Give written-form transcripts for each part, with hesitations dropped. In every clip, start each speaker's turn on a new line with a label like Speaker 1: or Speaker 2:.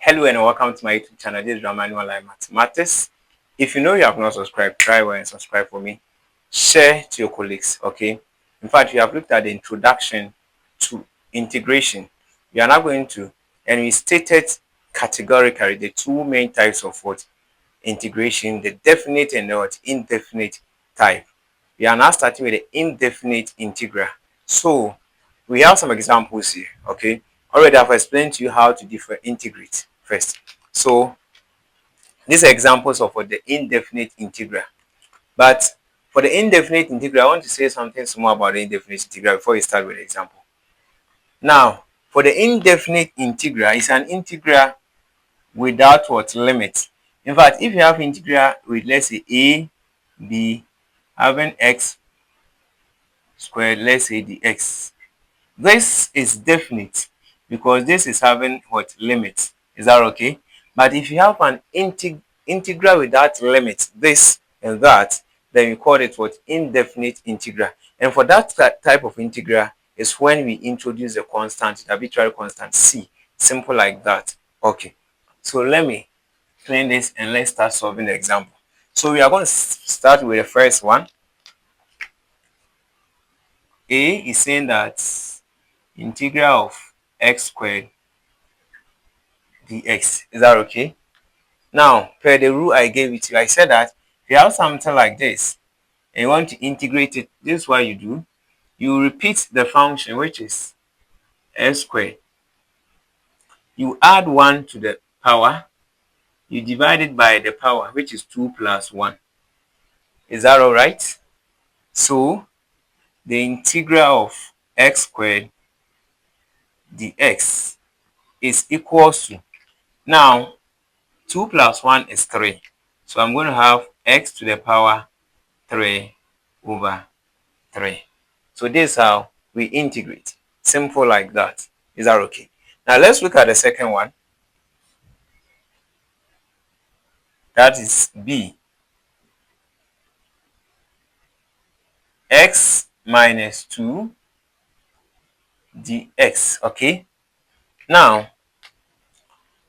Speaker 1: Hello and welcome to my YouTube channel. This is Ramani Online Mathematics. If you know you have not subscribed, try well and subscribe for me. Share to your colleagues, okay? In fact, we have looked at the introduction to integration. We are now going to, and we stated categorically the two main types of what integration, the definite and the indefinite type. We are now starting with the indefinite integral. So we have some examples here, okay? Already I've explained to you how to integrate first. So these are examples of what the indefinite integral. But for the indefinite integral, I want to say something small about the indefinite integral before we start with the example. Now, for the indefinite integral, it's an integral without what limit. In fact, if you have integral with, let's say, a, b, having x squared, let's say the x, this is definite because this is having what limit. Is that okay? But if you have an integral without limit, this and that, then we call it what indefinite integral. And for that type of integral is when we introduce a constant, the arbitrary constant c. Simple like that. Okay. So let me clean this and let's start solving the example. So we are going to start with the first one. A is saying that integral of x squared dx. Is that okay? Now, per the rule I gave it to you, I said that if you have something like this and you want to integrate it, this is what you do. You repeat the function, which is x squared. You add 1 to the power. You divide it by the power, which is 2 plus 1. Is that all right? So, the integral of x squared dx is equals to, now 2 plus 1 is 3. So I'm going to have x to the power 3 over 3. So this is how we integrate. Simple like that. Is that okay? Now let's look at the second one. That is b. X minus 2 dx. Okay? Now,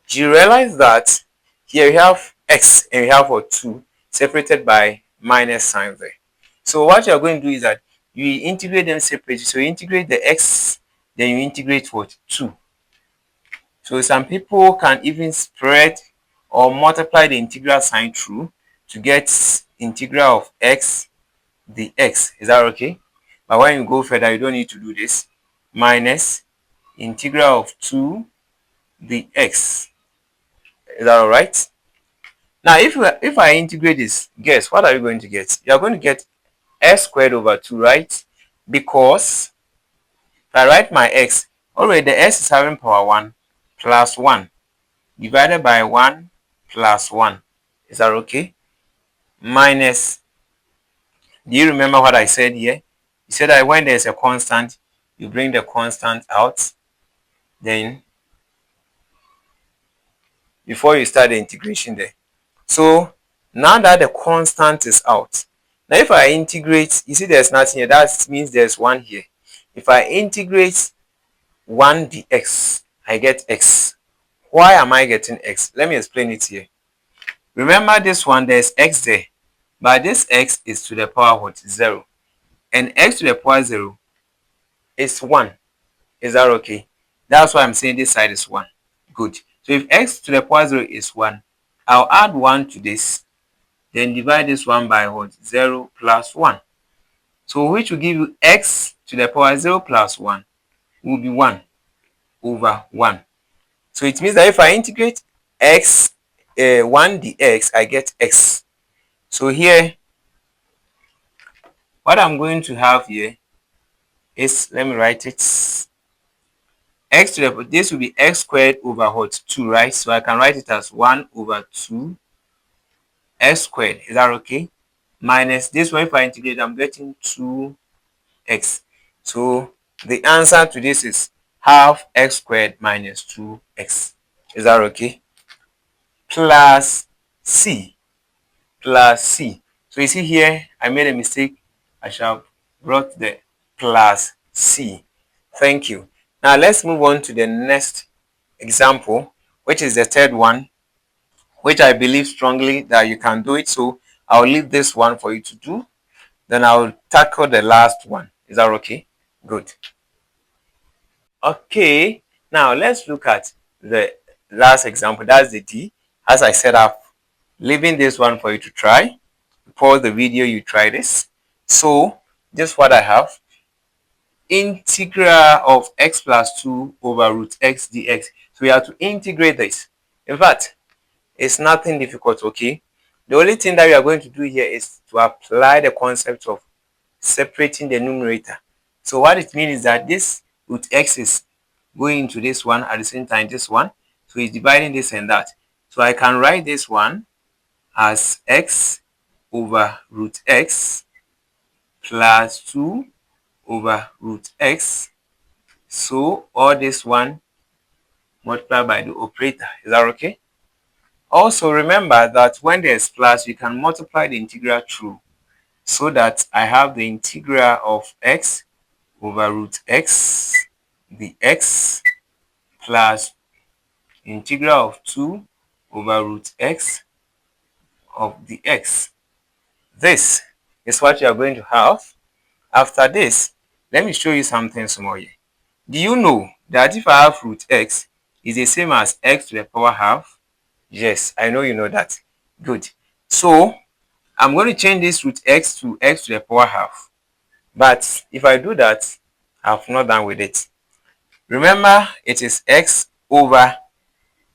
Speaker 1: do you realize that here we have x and we have a 2 separated by minus sign there. So what you're going to do is that you integrate them separately. So you integrate the x, then you integrate what? 2. So some people can even spread or multiply the integral sign through to get integral of x dx. Is that okay? But when you go further, you don't need to do this. Minus integral of 2 dx. Is that all right? Now, if I integrate this, guess what are you going to get? You are going to get x squared over 2, right? Because if I write my x, already the x is having power 1 plus 1 divided by 1 plus 1. Is that okay? Minus, do you remember what I said here? You said that when there's a constant, you bring the constant out, then before you start the integration there. So now that the constant is out, now if I integrate, you see there's nothing here, that means there's 1 here. If I integrate 1 dx, I get x. Why am I getting x? Let me explain it here. Remember this one, there's x there, but this x is to the power what? 0. And x to the power 0 is 1. Is that okay? That's why I'm saying this side is 1. Good. So if x to the power 0 is 1, I'll add 1 to this, then divide this one by what? 0 plus 1. So which will give you x to the power 0 plus 1 will be 1 over 1. So it means that if I integrate x 1 dx, I get x. So here, what I'm going to have here is, let me write it, x to the, this will be x squared over what? 2, right? So I can write it as 1 over 2 x squared. Is that okay? Minus this one, if I integrate, I'm getting 2x. So the answer to this is half x squared minus 2x. Is that okay? Plus c. Plus c. So you see here, I made a mistake. I shall brought the plus c. Thank you. Now let's move on to the next example, which is the third one, which I believe strongly that you can do it. So I'll leave this one for you to do. Then I'll tackle the last one. Is that okay? Good. Okay. Now let's look at the last example. That's the D. As I said, I'm leaving this one for you to try. Pause the video, you try this. So this is what I have. Integral of x plus 2 over root x dx. So we have to integrate this. In fact, it's nothing difficult, okay? The only thing that we are going to do here is to apply the concept of separating the numerator. So what it means is that this root x is going into this one at the same time this one. So it's dividing this and that. So I can write this one as x over root x plus 2 over root x. So all this one multiplied by the operator. Is that okay? Also remember that when there's plus, you can multiply the integral through, so that I have the integral of x over root x dx plus integral of 2 over root x of dx. This is what you are going to have. After this, let me show you something small here. Do you know that if I have root x is the same as x to the power half? Yes, I know you know that. Good. So I'm going to change this root x to the power half. But if I do that, I've not done with it. Remember, it is x over,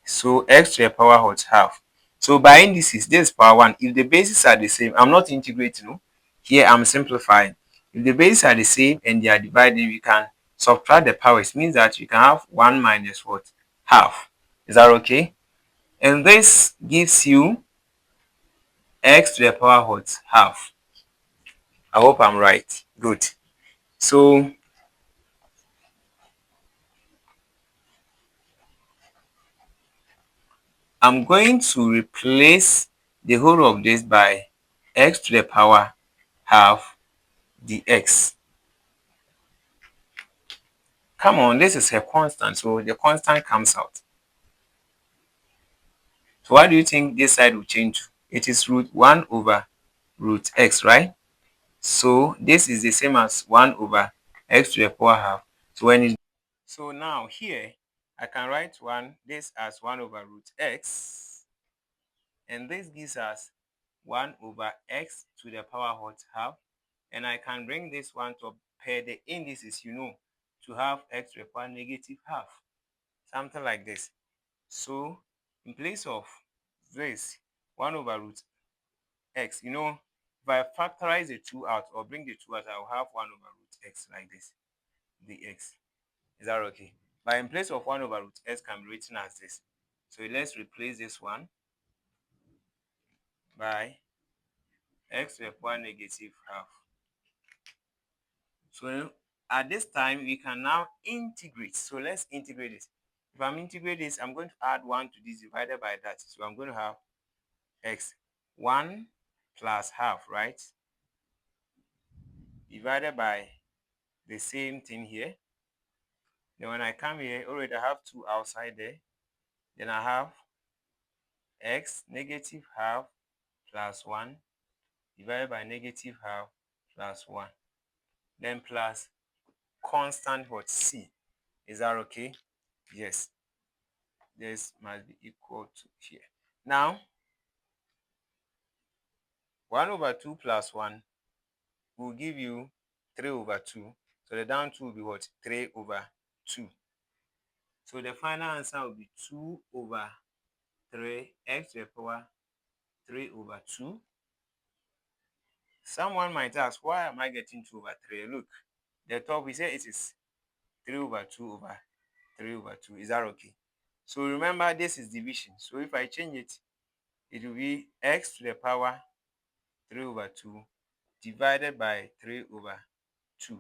Speaker 1: so x to the power what half. So by indices, this is power 1. If the bases are the same, I'm not integrating. No? Here I'm simplifying. If the bases are the same and they are divided, we can subtract the powers. It means that you can have 1 minus what? Half. Is that okay? And this gives you x to the power what? Half. I hope I'm right. Good. So I'm going to replace the whole of this by x to the power half dx. Come on, this is a constant, so the constant comes out. So what do you think this side will change to? It is root 1 over root x, right? So this is the same as 1 over x to the power half. So when it, so now here I can write this as 1 over root x, and this gives us 1 over x to the power what half, and I can bring this one to pair the indices, to have x to the power negative half, something like this. So in place of this 1 over root x, if I factorize the 2 out or bring the 2 out, I'll have 1 over root x like this dx. Is that okay? But in place of 1 over root x can be written as this. So let's replace this one by x to the power negative half. So at this time, we can now integrate. So let's integrate this. If I'm integrating this, I'm going to add 1 to this divided by that. So I'm going to have x 1 plus half, right? Divided by the same thing here. Then when I come here, already I have 2 outside there. Then I have x negative half plus 1 divided by negative half plus 1. Then plus constant what? C. Is that okay? Yes. This must be equal to here. Now, 1 over 2 plus 1 will give you 3 over 2. So the down 2 will be what? 3 over 2. So the final answer will be 2 over 3 x to the power 3 over 2. Someone might ask, why am I getting 2 over 3? Look, the top we say it is 3 over 2 over 3 over 2. Is that okay? So remember, this is division. So if I change it, it will be x to the power 3 over 2 divided by 3 over 2.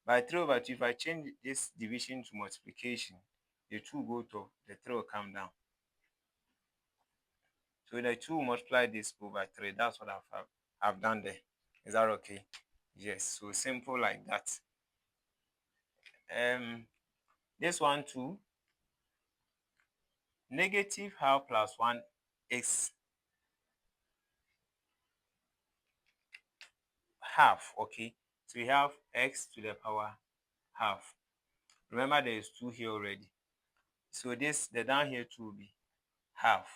Speaker 1: By 3 over 2, if I change this division to multiplication, the 2 go to, the 3 will come down. So the 2 multiply this over 3. That's what I've done there. Is that okay? Yes. So simple like that. This one too, Negative half plus 1 is half, okay? So we have x to the power half. Remember, there is 2 here already. So this, the down here 2 will be half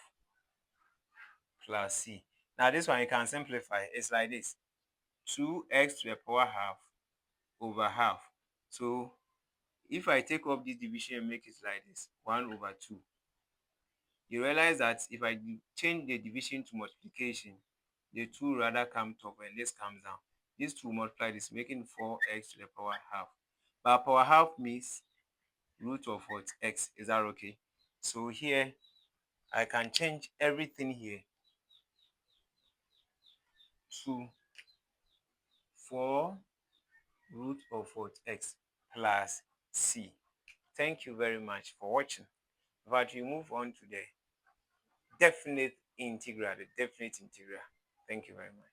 Speaker 1: plus c. Now this one you can simplify. It's like this. 2x to the power half over half. So if I take up this division and make it like this, 1 over 2, you realize that if I change the division to multiplication, the 2 rather come top and this comes down. This 2 multiply this, making 4x to the power half. But power half means root of what? X. Is that okay? So here, I can change everything here to 4 root of what? X plus c. Thank you very much for watching. But we move on to the definite integral. Thank you very much.